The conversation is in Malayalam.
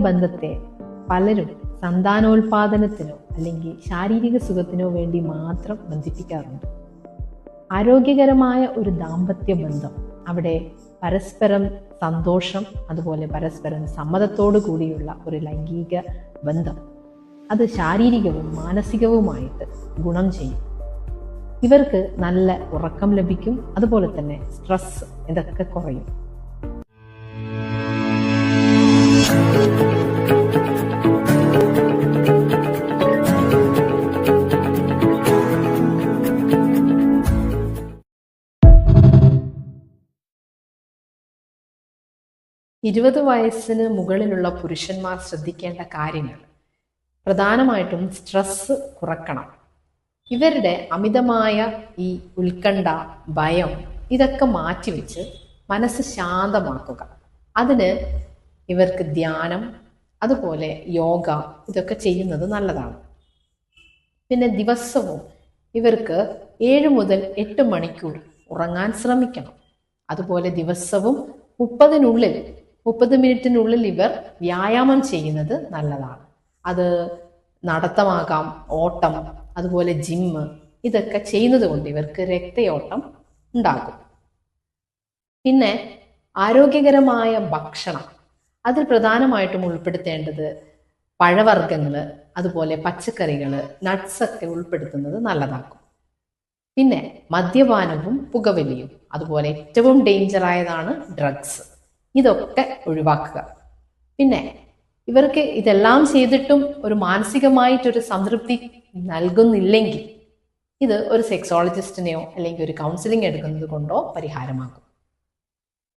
ബന്ധത്തെ പലരും സന്താനോൽപാദനത്തിനോ അല്ലെങ്കിൽ ശാരീരിക സുഖത്തിനോ വേണ്ടി മാത്രം ബന്ധിപ്പിക്കാറുണ്ട്. ആരോഗ്യകരമായ ഒരു ദാമ്പത്യ ബന്ധം അവിടെ പരസ്പരം സന്തോഷം, അതുപോലെ പരസ്പരം സമ്മതത്തോടു കൂടിയുള്ള ഒരു ലൈംഗിക ബന്ധം, അത് ശാരീരികവും മാനസികവുമായിട്ട് ഗുണം ചെയ്യും. ഇവർക്ക് നല്ല ഉറക്കം ലഭിക്കും, അതുപോലെ തന്നെ സ്ട്രെസ് ഇതൊക്കെ കുറയും. ഇരുപത് വയസ്സിന് മുകളിലുള്ള പുരുഷന്മാർ ശ്രദ്ധിക്കേണ്ട കാര്യങ്ങൾ പ്രധാനമായിട്ടും സ്ട്രെസ് കുറക്കണം. ഇവരുടെ അമിതമായ ഈ ഉത്കണ്ഠ, ഭയം ഇതൊക്കെ മാറ്റിവെച്ച് മനസ്സ് ശാന്തമാക്കുക. അതിന് ഇവർക്ക് ധ്യാനം, അതുപോലെ യോഗ ഇതൊക്കെ ചെയ്യുന്നത് നല്ലതാണ്. പിന്നെ ദിവസവും ഇവർക്ക് 7 മുതൽ 8 മണിക്കൂർ ഉറങ്ങാൻ ശ്രമിക്കണം. അതുപോലെ ദിവസവും 30 മിനിറ്റിനുള്ളിൽ ഇവർ വ്യായാമം ചെയ്യുന്നത് നല്ലതാണ്. അത് നടത്തമാകാം, ഓട്ടം, അതുപോലെ ജിമ്മ് ഇതൊക്കെ ചെയ്യുന്നത് കൊണ്ട് ഇവർക്ക് രക്തയോട്ടം ഉണ്ടാകും. പിന്നെ ആരോഗ്യകരമായ ഭക്ഷണം, അതിൽ പ്രധാനമായിട്ടും ഉൾപ്പെടുത്തേണ്ടത് പഴവർഗ്ഗങ്ങൾ, അതുപോലെ പച്ചക്കറികൾ, നട്ട്സൊക്കെ ഉൾപ്പെടുത്തുന്നത് നല്ലതാക്കും. പിന്നെ മദ്യപാനവും പുകവലിയും, അതുപോലെ ഏറ്റവും ഡേഞ്ചറായതാണ് ഡ്രഗ്സ്, ഇതൊക്കെ ഒഴിവാക്കുക. പിന്നെ ഇവർക്ക് ഇതെല്ലാം ചെയ്തിട്ടും ഒരു മാനസികമായിട്ടൊരു സംതൃപ്തി നൽകുന്നില്ലെങ്കിൽ ഇത് ഒരു സെക്സോളജിസ്റ്റിനെയോ അല്ലെങ്കിൽ ഒരു കൗൺസിലിംഗ് എടുക്കുന്നത് കൊണ്ടോ പരിഹാരമാകും.